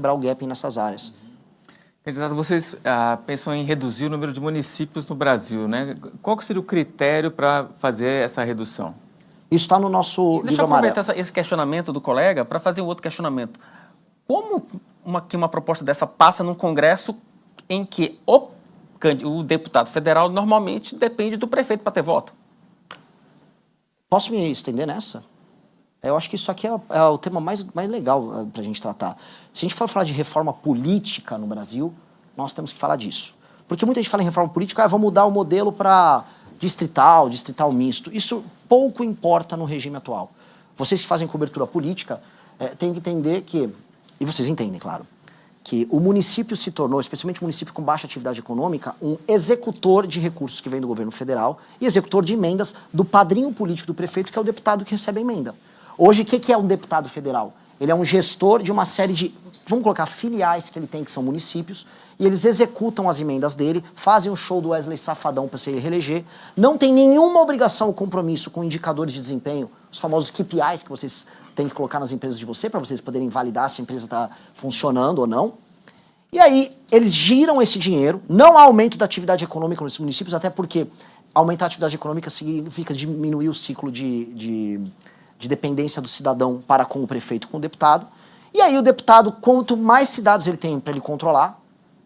quebrar o gap nessas áreas. Candidato, vocês pensam em reduzir o número de municípios no Brasil, né? Qual que seria o critério para fazer essa redução? Isso está no nosso Deixa eu livro amarelo. aproveitar esse questionamento do colega para fazer um outro questionamento. Como uma proposta dessa passa num Congresso em que o deputado federal normalmente depende do prefeito para ter voto? Posso me estender nessa? Eu acho que isso aqui é o tema mais legal para a gente tratar. Se a gente for falar de reforma política no Brasil, nós temos que falar disso. Porque muita gente fala em reforma política, vamos mudar o modelo para distrital misto. Isso pouco importa no regime atual. Vocês que fazem cobertura política têm que entender que, e vocês entendem, claro, que o município se tornou, especialmente o município com baixa atividade econômica, um executor de recursos que vem do governo federal e executor de emendas do padrinho político do prefeito, que é o deputado que recebe a emenda. Hoje, o que é um deputado federal? Ele é um gestor de uma série de, vamos colocar, filiais que ele tem, que são municípios, e eles executam as emendas dele, fazem o show do Wesley Safadão para se reeleger, não tem nenhuma obrigação ou compromisso com indicadores de desempenho, os famosos KPIs que vocês têm que colocar nas empresas de você, para vocês poderem validar se a empresa está funcionando ou não. E aí, eles giram esse dinheiro, não há aumento da atividade econômica nos municípios, até porque aumentar a atividade econômica significa diminuir o ciclo de dependência do cidadão para com o prefeito, com o deputado. E aí o deputado, quanto mais cidades ele tem para ele controlar,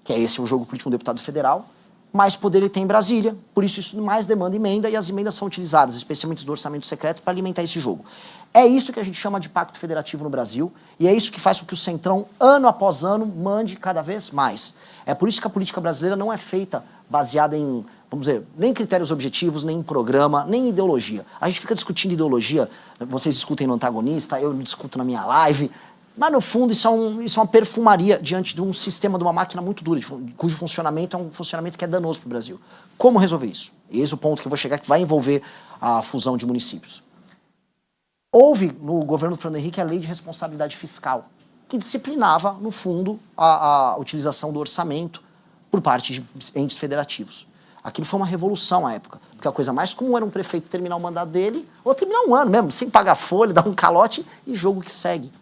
que é esse o jogo político de um deputado federal, mais poder ele tem em Brasília, por isso mais demanda emenda, e as emendas são utilizadas, especialmente do orçamento secreto, para alimentar esse jogo. É isso que a gente chama de pacto federativo no Brasil, e é isso que faz com que o Centrão, ano após ano, mande cada vez mais. É por isso que a política brasileira não é feita baseada em, vamos dizer, nem critérios objetivos, nem em programa, nem em ideologia. A gente fica discutindo ideologia, vocês discutem no Antagonista, eu discuto na minha live, mas no fundo isso é uma perfumaria diante de um sistema, de uma máquina muito dura, cujo funcionamento é um funcionamento que é danoso para o Brasil. Como resolver isso? Esse é o ponto que eu vou chegar, que vai envolver a fusão de municípios. Houve no governo do Fernando Henrique a lei de responsabilidade fiscal, que disciplinava, no fundo, a utilização do orçamento por parte de entes federativos. Aquilo foi uma revolução à época, porque a coisa mais comum era um prefeito terminar o mandato dele, ou terminar um ano mesmo, sem pagar folha, dar um calote e jogo que segue.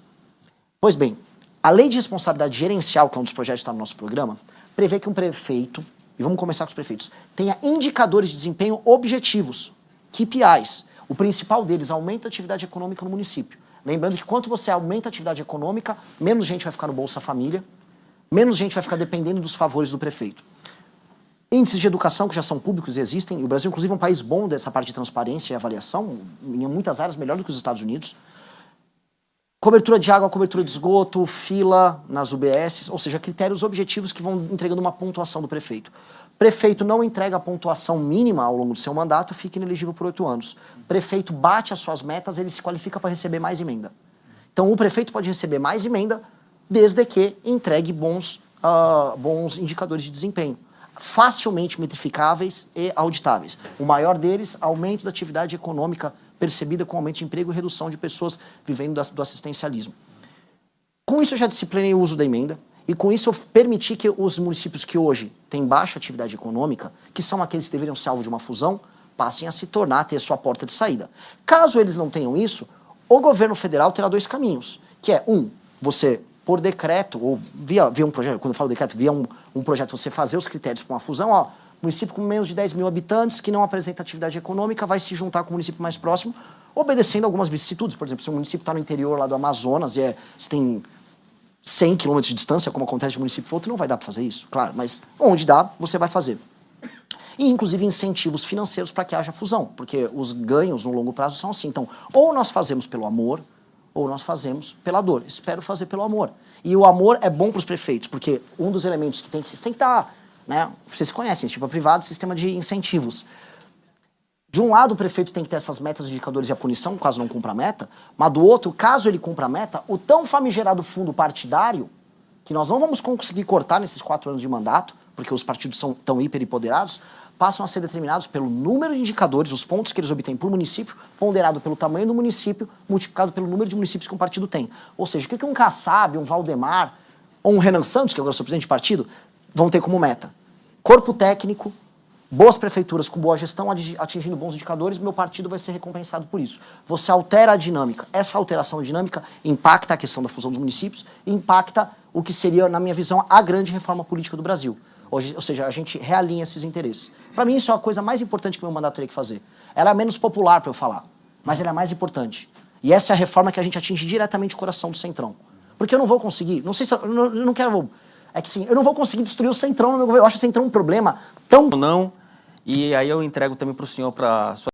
Pois bem, a lei de responsabilidade gerencial, que é um dos projetos que está no nosso programa, prevê que um prefeito, e vamos começar com os prefeitos, tenha indicadores de desempenho objetivos, KPIs. O principal deles, aumenta a atividade econômica no município. Lembrando que quanto você aumenta a atividade econômica, menos gente vai ficar no Bolsa Família, menos gente vai ficar dependendo dos favores do prefeito. Índices de educação que já são públicos e existem, e o Brasil inclusive é um país bom dessa parte de transparência e avaliação, em muitas áreas melhor do que os Estados Unidos. Cobertura de água, cobertura de esgoto, fila nas UBSs, ou seja, critérios objetivos que vão entregando uma pontuação do prefeito. Prefeito não entrega a pontuação mínima ao longo do seu mandato, fica inelegível por 8 anos. Prefeito bate as suas metas, ele se qualifica para receber mais emenda. Então o prefeito pode receber mais emenda desde que entregue bons indicadores de desempenho, facilmente metrificáveis e auditáveis. O maior deles, aumento da atividade econômica percebida com aumento de emprego e redução de pessoas vivendo do assistencialismo. Com isso eu já disciplinei o uso da emenda, e com isso eu permiti que os municípios que hoje têm baixa atividade econômica, que são aqueles que deveriam ser alvo de uma fusão, passem a se tornar, ter sua porta de saída. Caso eles não tenham isso, o governo federal terá 2 caminhos, que é, você, por decreto, ou via um projeto, quando eu falo decreto, via um projeto, você fazer os critérios para uma fusão, município com menos de 10 mil habitantes, que não apresenta atividade econômica, vai se juntar com o município mais próximo, obedecendo algumas vicissitudes. Por exemplo, se o município está no interior lá do Amazonas e você tem 100 quilômetros de distância, como acontece de município para outro, não vai dar para fazer isso, claro, mas onde dá, você vai fazer. E, inclusive, incentivos financeiros para que haja fusão, porque os ganhos no longo prazo são assim. Então, ou nós fazemos pelo amor, ou nós fazemos pela dor. Espero fazer pelo amor. E o amor é bom para os prefeitos, porque um dos elementos que tem que estar, né, vocês conhecem, sistema privado, sistema de incentivos. De um lado, o prefeito tem que ter essas metas, indicadores e a punição, caso não cumpra a meta, mas do outro, caso ele cumpra a meta, o tão famigerado fundo partidário, que nós não vamos conseguir cortar nesses 4 anos de mandato, porque os partidos são tão hiperempoderados, passam a ser determinados pelo número de indicadores, os pontos que eles obtêm por município, ponderado pelo tamanho do município, multiplicado pelo número de municípios que um partido tem. Ou seja, o que um Kassab, um Valdemar, ou um Renan Santos, que agora é o seu presidente de partido, vão ter como meta? Corpo técnico, boas prefeituras com boa gestão, atingindo bons indicadores, meu partido vai ser recompensado por isso. Você altera a dinâmica. Essa alteração dinâmica impacta a questão da fusão dos municípios e impacta o que seria, na minha visão, a grande reforma política do Brasil. Hoje, ou seja, a gente realinha esses interesses. Para mim, isso é a coisa mais importante que o meu mandato teria que fazer. Ela é menos popular para eu falar, mas ela é mais importante. E essa é a reforma que a gente atinge diretamente o coração do Centrão. Porque eu não vou conseguir, não sei se eu não quero... É que sim, eu não vou conseguir destruir o Centrão no meu governo. Eu acho o Centrão um problema tão... Não, e aí eu entrego também para o senhor para